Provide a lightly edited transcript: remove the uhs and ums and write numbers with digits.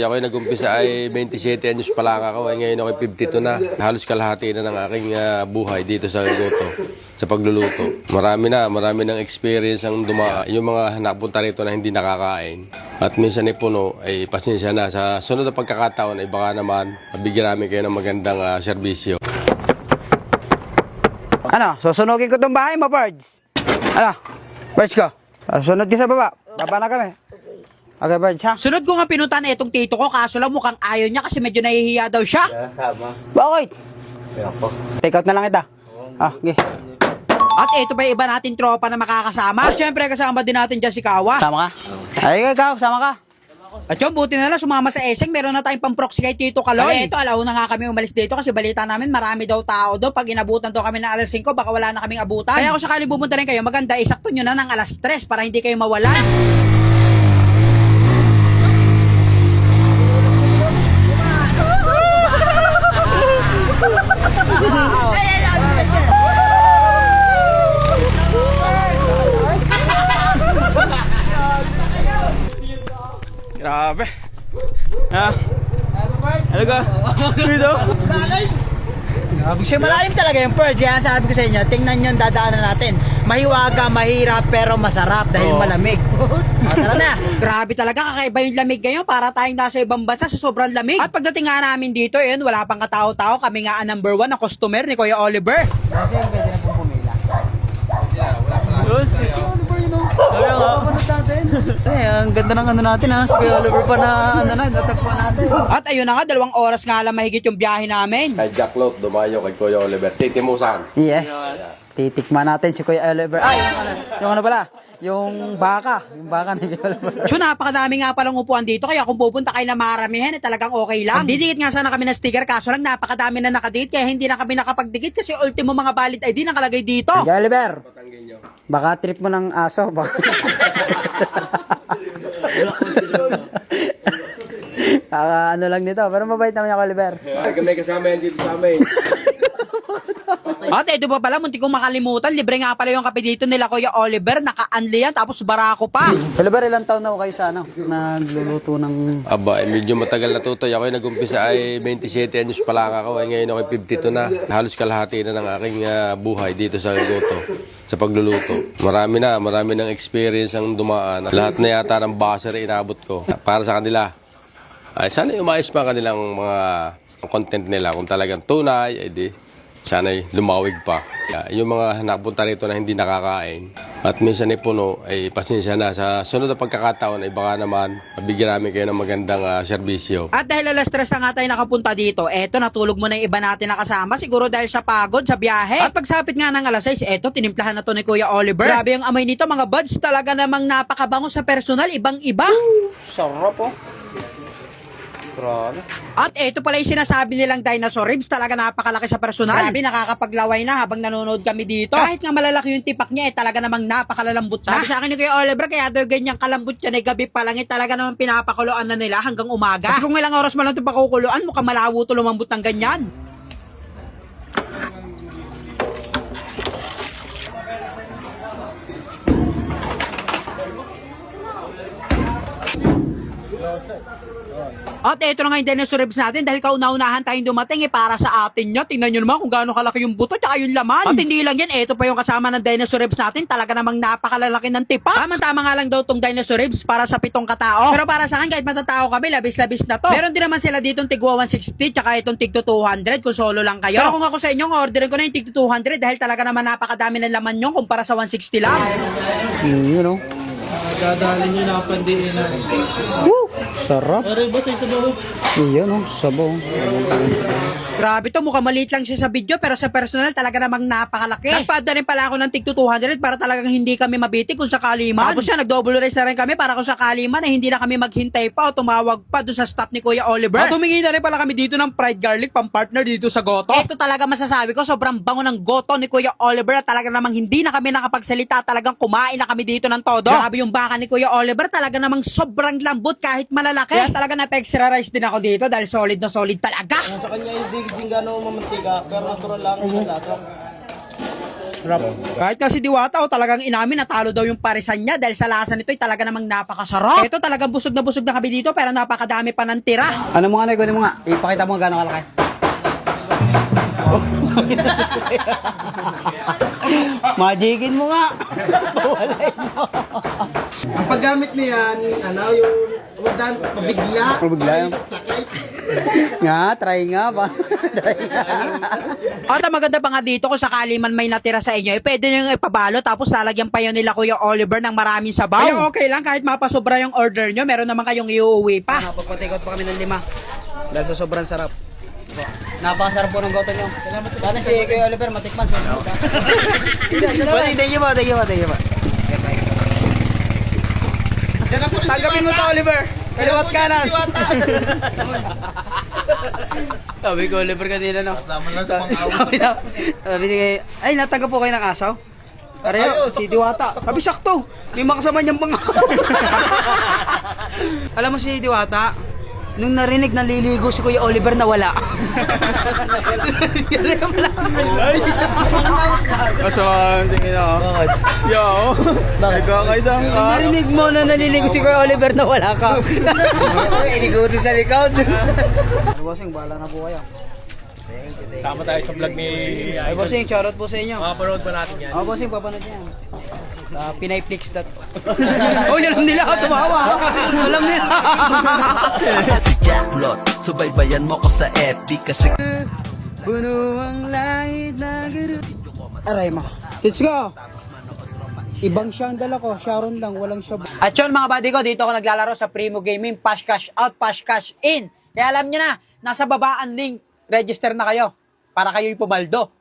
Ako ay nag-umpisa ay 27 anyos pa lang ako. Ngayon ako 52 na. Halos kalahati na ng aking buhay dito sa luto, sa pagluluto. Marami ng experience ang dumaan. Yung mga napunta rito na hindi nakakain. At minsan ay puno, ay pasensya na. Sa sunod na pagkakataon ay baka naman mabigyan namin kayo ng magandang serbisyo. Ano, susunugin ko tong bahay mo, Birds. Ano, Birds ko. Sunod ka sa baba. Baba na kami. Okay, Birds, ha? Sunod ko nga pinuntahan itong tito ko, kaso lang mukhang ayaw niya kasi medyo nahihiya daw siya. Sama. Bakit? Kaya po. Take out na lang kita. Okay. At ito pa yung iba nating tropa na makakasama. At syempre kasama din natin dyan si Kawa. Sama ka? Ay, ikaw, sama ka. At yun, buti na lang sumama sa Eseng. Meron na tayong pang-proxy kay Tito Kaloy. Ito, alaw na nga kami umalis dito kasi balita namin marami daw tao daw. Pag inabutan daw kami ng alas 5, baka wala na kaming abutan. Kaya kung sakaling pupunta rin kayo, maganda isakto nyo na ng alas 3 para hindi kayo mawalan. Grabe. Ha? Ano ka? Dito? Kasi malalim talaga yung purge. Kaya sabi ko sa inyo, tingnan nyo ang dadaanan natin. Mahiwaga, mahirap, pero masarap dahil malamig. Tara na. Grabe talaga, kakaiba yung lamig ngayon. Para tayong nasa ibang bansa sa sobrang lamig. At pagdating nga namin dito, yun, wala pang katao-tao. Kami nga ang number 1 na customer ni Kuya Oliver. Kasi yung pwede na pong pumila. Ay, ang ganda ng ano natin ha. Si Kuya Oliver pa na ano na, natagpuan natin. At ayun na nga, 2 oras nga lang mahigit yung biyahe namin. Kay Jack Lot, dumayo kay Kuya Oliver. Titimusan. Yes. Titikman natin si Kuya Oliver. Ay, yung ano pala? Yung baka. Yung baka ni Kuya Oliver. So napakadami nga palang upuan dito, kaya kung pupunta kayo na maramihan, talagang okay lang. Didikit nga sana kami ng sticker, kaso lang napakadami na nakadikit, kaya hindi na kami nakapagdikit kasi ultimo mga valid ID nakalagay dito. Kuya Oliver. Baka trip mo ng aso. Baka... ano lang nito. Pero mabait naman yung Kuya Oliver. Ay, kami kasama yan dito sa amin. At ito pa pala, munti kong makalimutan, libre nga pala yung kape dito nila Kuya Oliver, naka-unli yan, tapos barako pa. Kuya Oliver, ilang taon na ho kayo sa ano? Nagluluto ng... Aba, medyo matagal na tutoy. Ako ay nag-umpisa ay 27 anyos pa lang ako. Ngayon ako 52 na. Halos kalahati na ng aking buhay dito sa luto, sa pagluluto. Marami ng experience ang dumaan. Lahat na yata ng baser inabot ko. Para sa kanila, ay sana umayos pa kanilang mga content nila. Kung talagang tunay, ay di, sana'y lumawig pa. Yung mga napunta rito na hindi nakakain at minsan ay puno, ay pasensya na. Sa sunod na pagkakataon ay baka naman mabigyan namin kayo ng magandang serbisyo. At dahil alas 3 na nga tayo nakapunta dito, eto natulog mo na yung iba natin nakasama, siguro dahil sa pagod, sa biyahe. At pagsapit nga ng alas 6, eto tinimplahan na to ni Kuya Oliver. Grabe yung amoy nito mga buds, talaga namang napakabango sa personal, ibang-iba. Sarap oh. Grabe. At ito pala yung sinasabi nilang dinosaur ribs, talaga napakalaki sa personal. Grabe, nakakapaglaway na habang nanonood kami dito. Kahit nga malalaki yung tipak niya, talaga namang napakalalambot na. Sabi sa akin ni Kuya Oliver, kaya daw ganyang kalambot yan, gabi pa lang, talaga namang pinapakuluan na nila hanggang umaga. Kasi kung ilang oras mo lang ito pakukuluan, mukhang malawo to lumambot ng ganyan. At ito na nga yung dinosaur ribs natin dahil kauna-unahan tayong dumating para sa atin niya. Tingnan nyo naman kung gaano kalaki yung buto at yung laman. At hindi lang yan, ito pa yung kasama ng dinosaur ribs natin. Talaga namang napakalalaki ng tipa. Tamang-tama nga lang daw tong dinosaur ribs para sa 7 katao. Pero para sa akin, kahit matatao kami, labis-labis na to. Meron din naman sila ditong tigwa 160 tsaka itong tigto 200 kung solo lang kayo. Pero kung ako sa inyo, orderin ko na yung tigto 200 dahil talaga naman napakadami ng laman nyo kumpara sa 160 lang. You know. Dadalhin nyo na pandiin na. Woo! Sarap. Pero ba sa isabaw? Iyan oh, sabaw. Grabe to, mukhang maliit lang siya sa video pero sa personal talaga namang napakalaki. Nagpaada rin pala ako ng tigto 200 para talagang hindi kami mabitik kung sakali man. Tapos siya, nag-double race na rin kami para kung sakali man hindi na kami maghintay pa o tumawag pa doon sa staff ni Kuya Oliver. At humingi na rin pala kami dito ng fried garlic pang-partner dito sa goto. Ito talaga masasabi ko, sobrang bango ng goto ni Kuya Oliver at talaga namang hindi na kami nakapagsalita, talagang kumain na kami dito ng todo. Grabe yung baka ni Kuya Oliver, talaga namang sobrang lambot kahit malalaki. Kaya talaga na-extra rice din ako dito dahil solid na solid talaga. Sa kanya hindi din gano'ng mamantika, pero natural lang ang lasa. Kahit nga si Diwata, talagang inamin, natalo daw yung parisan niya dahil sa lasa nito ay talaga namang napakasarap. Ito talagang busog na kami dito pero napakadami pa ng tira. Ano mo nga, Nay? Kunin mo nga. Ipakita mo gano'ng kalaki. Magigin mo nga. Walain mo. Ang paggamit niyan, yung udan, pabigla. Pabigla yan. Sakay. Nga, try nga ba? Try nga. At ang maganda pa nga dito kung sakali man may natira sa inyo, pwede nyo yung ipabalo tapos lalagyan pa yun nila Kuya Oliver ng maraming sabaw. Kaya okay lang kahit mapasobra yung order nyo, meron naman kayong iuwi pa. Pagpatikot pa kami ng 5. Dahil sa sobrang sarap. Napakasarap po ng goto nyo. Sana si Kuya Oliver matikman. Thank you po. Tanggapin mo to, Oliver. Kaliwat kanan. Sabi ko, Oliver kanina, no? Kasama lang sa pang-awit. Sabi niya, ay, natanggap po kayo ng asaw? Pareho, si Diwata. Sabi, sakto. May makasama niyang mga... Alam mo si Diwata, nung narinig naliligo si Kuya Oliver na wala. Kasama, tingin ako. Yo. Bakit? Kakaisang ka. Narinig mo na naliligo si Kuya Oliver na wala ka. Iniguti sa likod. Bossing, bahala na po kayo. Tama tayo sa vlog ni Ay, bossing, shoutout po sa inyo. Makaparoon pa natin yan. Bossing, papanood yan. PinayFlix.com. Oh, alam nila, tumawa. Alam nila. Si Jacklot, subaybayan mo ko sa FB kasi Puno ang langit na guru. Aray mo. Let's go. Ibang siya ang dala ko. Sharon lang, walang siya. At yun mga buddy ko, dito ako naglalaro sa Primo Gaming, Pash Cash Out, Pash Cash In. Kaya alam nyo na, nasa baba ang link, register na kayo para kayo'y pumaldo.